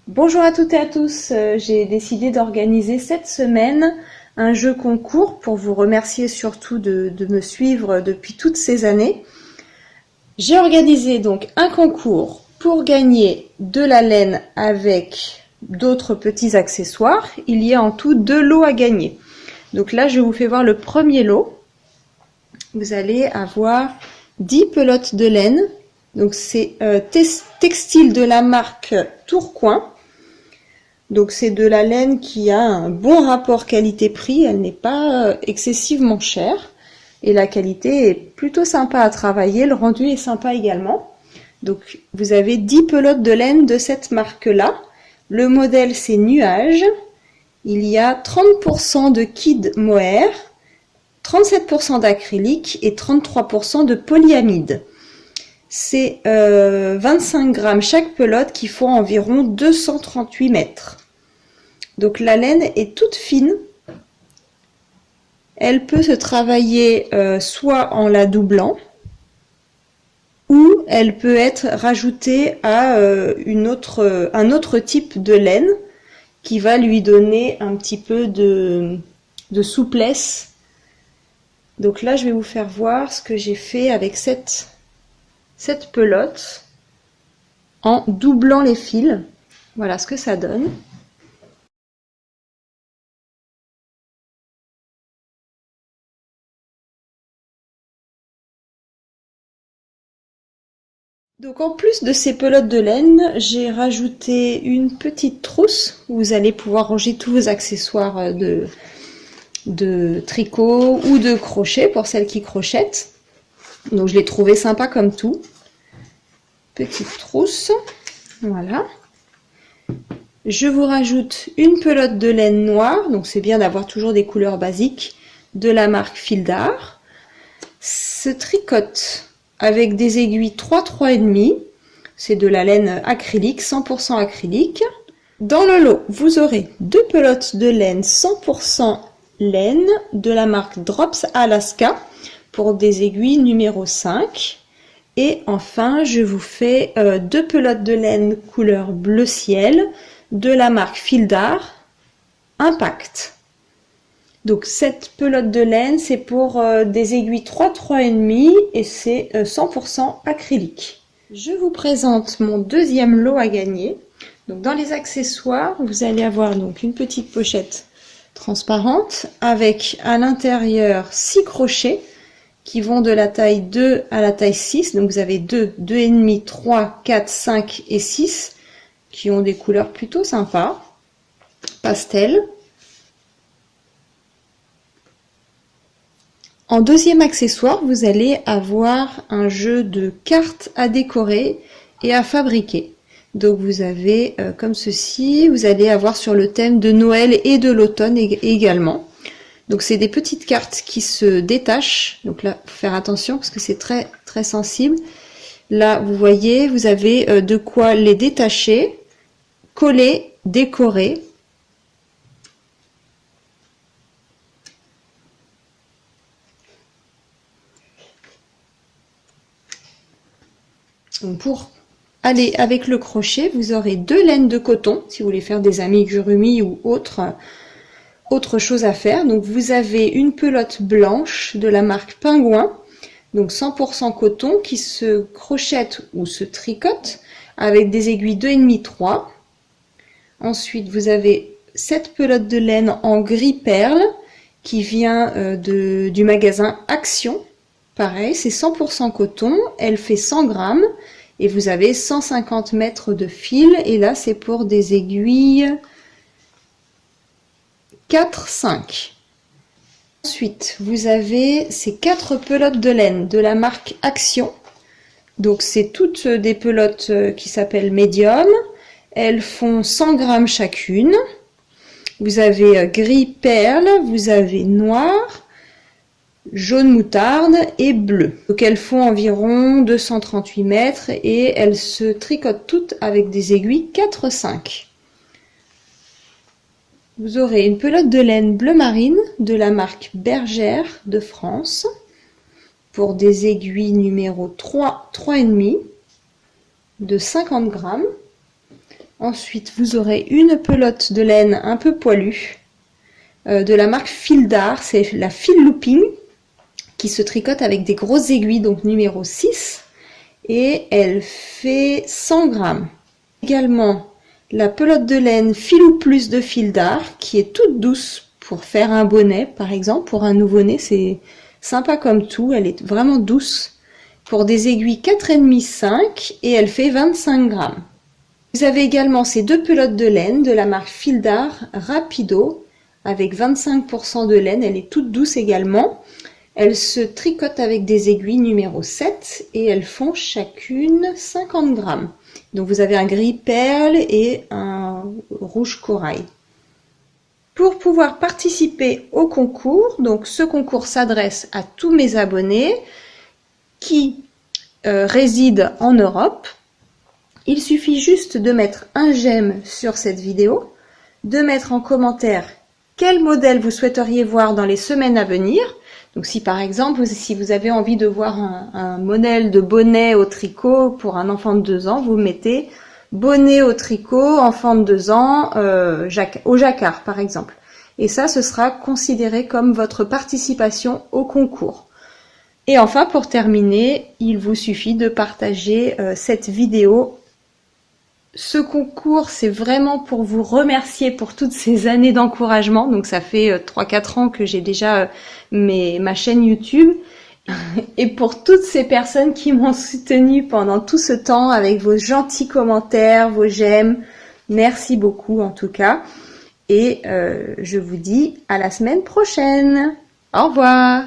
Bonjour à toutes et à tous, j'ai décidé d'organiser cette semaine un jeu concours pour vous remercier surtout de me suivre depuis toutes ces années. J'ai organisé donc un concours pour gagner de la laine avec d'autres petits accessoires. Il y a en tout 2 lots à gagner. Donc là, je vous fais voir le premier lot. Vous allez avoir 10 pelotes de laine. Donc c'est textile de la marque Tourcoing. Donc c'est de la laine qui a un bon rapport qualité-prix, elle n'est pas excessivement chère et la qualité est plutôt sympa à travailler, le rendu est sympa également. Donc vous avez 10 pelotes de laine de cette marque-là. Le modèle c'est Nuage. Il y a 30% de kid mohair, 37% d'acrylique et 33% de polyamide. C'est 25 grammes chaque pelote qui font environ 238 mètres. Donc la laine est toute fine. Elle peut se travailler soit en la doublant ou elle peut être rajoutée à un autre type de laine qui va lui donner un petit peu de souplesse. Donc là je vais vous faire voir ce que j'ai fait avec cette pelote en doublant les fils. Voilà ce que ça donne. Donc en plus de ces pelotes de laine, j'ai rajouté une petite trousse où vous allez pouvoir ranger tous vos accessoires de tricot ou de crochet pour celles qui crochettent. Donc je l'ai trouvé sympa comme tout. Petite trousse, voilà. Je vous rajoute une pelote de laine noire, donc c'est bien d'avoir toujours des couleurs basiques de la marque Fil d'Art. Ce tricote avec des aiguilles 3,5, c'est de la laine acrylique, 100% acrylique. Dans le lot, vous aurez 2 pelotes de laine 100% laine de la marque Drops Alaska pour des aiguilles numéro 5. Et enfin, je vous fais 2 pelotes de laine couleur bleu ciel de la marque Fil d'Art Impact. Donc cette pelote de laine, c'est pour des aiguilles 3,5 et c'est 100% acrylique. Je vous présente mon deuxième lot à gagner. Donc dans les accessoires, vous allez avoir donc une petite pochette transparente avec à l'intérieur 6 crochets qui vont de la taille 2 à la taille 6. Donc vous avez 2, 2,5, 3, 4, 5 et 6 qui ont des couleurs plutôt sympas, pastel. En deuxième accessoire, vous allez avoir un jeu de cartes à décorer et à fabriquer. Donc vous avez comme ceci, vous allez avoir sur le thème de Noël et de l'automne également. Donc c'est des petites cartes qui se détachent. Donc là, faut faire attention parce que c'est très très sensible. Là, vous voyez, vous avez de quoi les détacher, coller, décorer. Donc pour aller avec le crochet, vous aurez 2 laines de coton, si vous voulez faire des amigurumis ou autre chose à faire. Donc vous avez une pelote blanche de la marque Pingouin, donc 100% coton, qui se crochette ou se tricote avec des aiguilles 2,5, 3. Ensuite, vous avez cette pelote de laine en gris perle qui vient du magasin Action. Pareil, c'est 100% coton, elle fait 100 grammes et vous avez 150 mètres de fil et là c'est pour des aiguilles 4, 5. Ensuite, vous avez ces 4 pelotes de laine de la marque Action. Donc c'est toutes des pelotes qui s'appellent médium. Elles font 100 grammes chacune. Vous avez gris perle, vous avez noir, jaune moutarde et bleu. Donc elles font environ 238 mètres et elles se tricotent toutes avec des aiguilles 4-5. Vous aurez une pelote de laine bleu marine de la marque Bergère de France pour des aiguilles numéro 3, 3,5 de 50 grammes. Ensuite, vous aurez une pelote de laine un peu poilue de la marque Fil d'Art, c'est la Fil Looping qui se tricote avec des grosses aiguilles, donc numéro 6, et elle fait 100 grammes. Également, la pelote de laine Filou Plus de Fil d'Art qui est toute douce pour faire un bonnet, par exemple, pour un nouveau-né, c'est sympa comme tout, elle est vraiment douce, pour des aiguilles 4,5-5 et elle fait 25 grammes. Vous avez également ces deux pelotes de laine de la marque Fil d'Art Rapido avec 25% de laine, elle est toute douce également. Elles se tricotent avec des aiguilles numéro 7 et elles font chacune 50 grammes. Donc vous avez un gris perle et un rouge corail. Pour pouvoir participer au concours, donc ce concours s'adresse à tous mes abonnés qui résident en Europe. Il suffit juste de mettre un j'aime sur cette vidéo, de mettre en commentaire quel modèle vous souhaiteriez voir dans les semaines à venir. Donc si par exemple, si vous avez envie de voir un modèle de bonnet au tricot pour un enfant de 2 ans, vous mettez bonnet au tricot, enfant de 2 ans, au jacquard par exemple. Et ça, ce sera considéré comme votre participation au concours. Et enfin, pour terminer, il vous suffit de partager cette vidéo. Ce concours, c'est vraiment pour vous remercier pour toutes ces années d'encouragement. Donc ça fait 3-4 ans que j'ai déjà ma chaîne YouTube. Et pour toutes ces personnes qui m'ont soutenu pendant tout ce temps avec vos gentils commentaires, vos j'aime. Merci beaucoup en tout cas. Et je vous dis à la semaine prochaine. Au revoir.